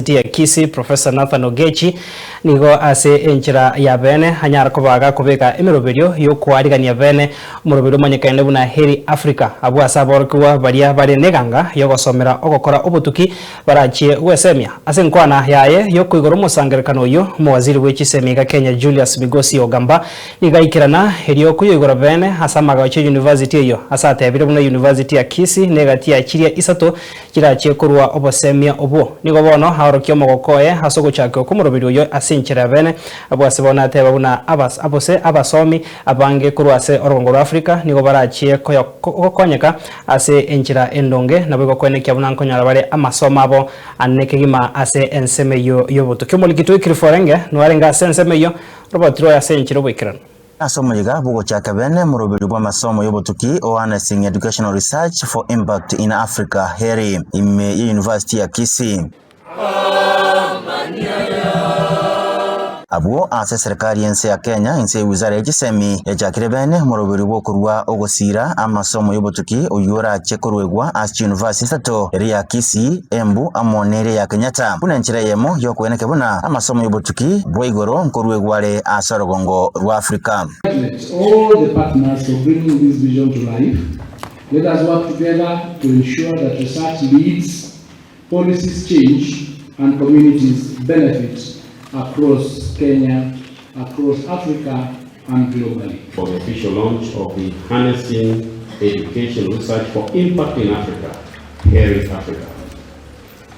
ya Kisii Professor Nathan Ogechi nigo ase enchira ya bene hanyara kubaga kubeka emiroberio yo kwarigania bene muroberio manyekaine buna Heri Africa abu asaborkuwa baria bare neganga yo gosomera ogokora obutuki barachie wesemia ase nkwana yaye yo kuigoro musangerekano yo muwaziri w'echisemiga Kenya Julius Migosi Ogamba nigaikirana herio kuyigoro bene asamaga che university yo asatebire buna university ya Kisii negatia chiria isato kirachie kurwa obosemia obo nigo bono haorokyo mogokoye hasogo chake okumuroberio yo asinchira bene abo asebona ateba buna abose abasomi abange kurwase orongo rwa Africa nigo barachie kokonyeka ase enchira endonge nabo gokwenekya buna nkonyara bare amasomo abo annekegima ase enseme yo yobuto kyomolikito ikiriforenge nwarenga enseme yo robotiro ya senchiro bwikirana asomo yiga bugo chaka bene muroberio bwa masomo yobutuki o Harnessing Educational Research for Impact in Africa Heri ime University ya Kisii Abuo ase serikali yense ya Kenya inse wizara y'echisemi yachakire bene muroberio bwo kurwa ogosira amasomo yobutuki oyura chekorwegwa as university sato eri ya Kisii Embu amonere ya Kenyatta buna nchira yemo yokweneke buna amasomo yobutuki bwoigoro nkorwegware asorogongo rwa Africa. All the partners for bringing this vision to life. Let us work together to ensure that research leads, policies change, and communities benefit across Kenya, across Africa, and globally. For the official launch of the Harnessing Education Research for Impact in Africa, Heri Africa.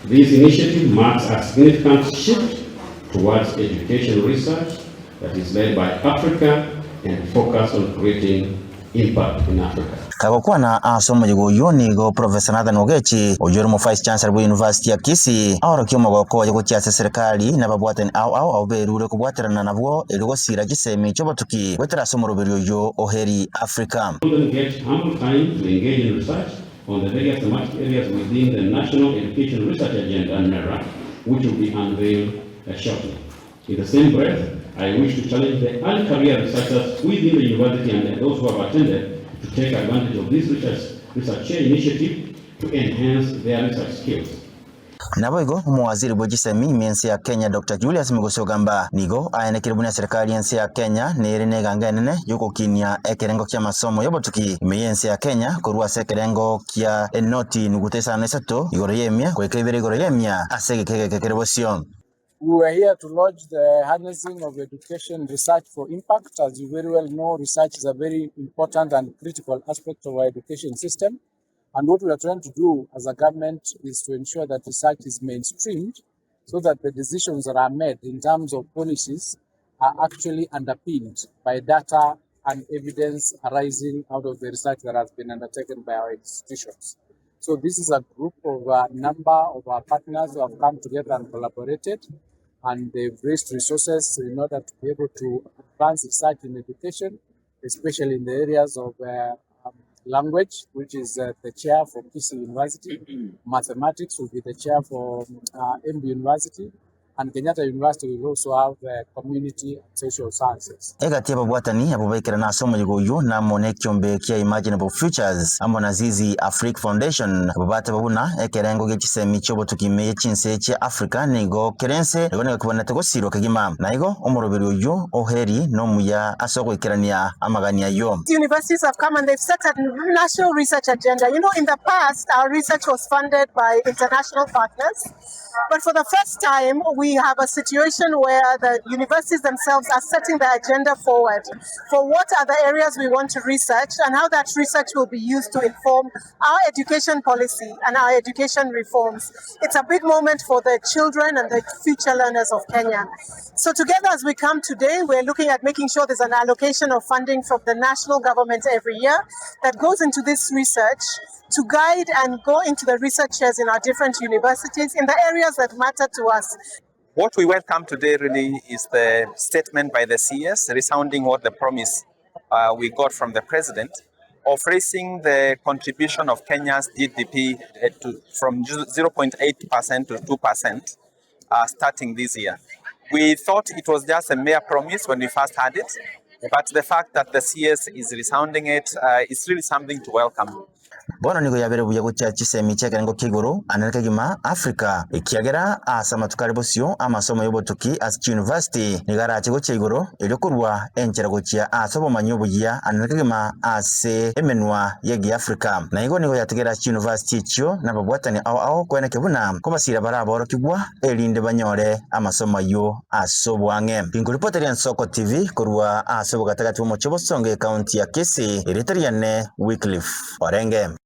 This initiative marks a significant shift towards education research that is led by Africa and focus on creating impact in Africa. Kagokuwa na asomo yigo nigo Professor Nathan Ogechi oyoro mu Vice Chancellor bu University ya Kisii aorokyo mogoko yago chiase serikali na babwatani au berure kubwaterana nabwo erigosira gisemi chobotuki wetera asomo roberio yo Heri Africa. Get ample time to engage in research on the various thematic areas within the National Education Research Agenda (NERA), which will be unveiled shortly. In the same breath, I wish to challenge the early career researchers within the university and those who have attended to take advantage of this research initiative to enhance their research skills. Naboigo muwaziri bw'echisemi mense ya Kenya Dr. Julius Migosi Ogamba nigo ayenekire buna serikali yense ya Kenya nerene gangenene yokokinia ekerengo kya masomo yobotuki meyense ya Kenya kurwa sekerengo kya enoti nugutesa nesato igoro yemia kwekebere igoro yemia asegekekekebosio. We were here to launch the Harnessing of Education Research for Impact. As you very well know, research is a very important and critical aspect of our education system. And what we are trying to do as a government is to ensure that research is mainstreamed so that the decisions that are made in terms of policies are actually underpinned by data and evidence arising out of the research that has been undertaken by our institutions. So this is a group of a number of our partners who have come together and collaborated, and they've raised resources in order to be able to advance research in education, especially in the areas of language, which is the chair for Kisii University. Mathematics will be the chair for Embu University. And Kenyatta University will also have community and social sciences. Egati babwatani abubaikira na asomo yigo na mone kyombe kya Imaginable Futures amona zizi Africa Foundation babata babuna ekerengo gechisemi chobotukime chinse cha Africa nigo kerense egone kubona tegosiro kagima naigo omoroberio yo Heri no muya asoko ikirania amagania yo. Universities have come and they've set a national research agenda. You know, in the past our research was funded by international partners, but for the first time we have a situation where the universities themselves are setting the agenda forward for what are the areas we want to research and how that research will be used to inform our education policy and our education reforms. It's a big moment for the children and the future learners of Kenya. So together as we come today, we're looking at making sure there's an allocation of funding from the national government every year that goes into this research to guide and go into the research chairs in our different universities in the areas that matter to us. What we welcome today really is the statement by the CS, resounding what the promise we got from the president of raising the contribution of Kenya's GDP from 0.8% to 2% starting this year. We thought it was just a mere promise when we first had it, but the fact that the CS is resounding it is really something to welcome. bono nigo yabere buya gucha chisemi chekerengo kiguru anareka gima Africa ikiagera asa matukari bosio amasomo yobotuki as university nigara chigo cheiguru iliokurwa enchera guchia asobo manyobuya anareka gima ase emenwa yegi Africa na igo nigo yategera university chio na babwatani ao kwene kebuna kubasira baraboro kigwa elinde banyore amasomo yo asobwange inguripoteri Soko TV kurwa asobo gatagati mu Chibosonge county ya Kisii Eritrea Wycliffe Orenge.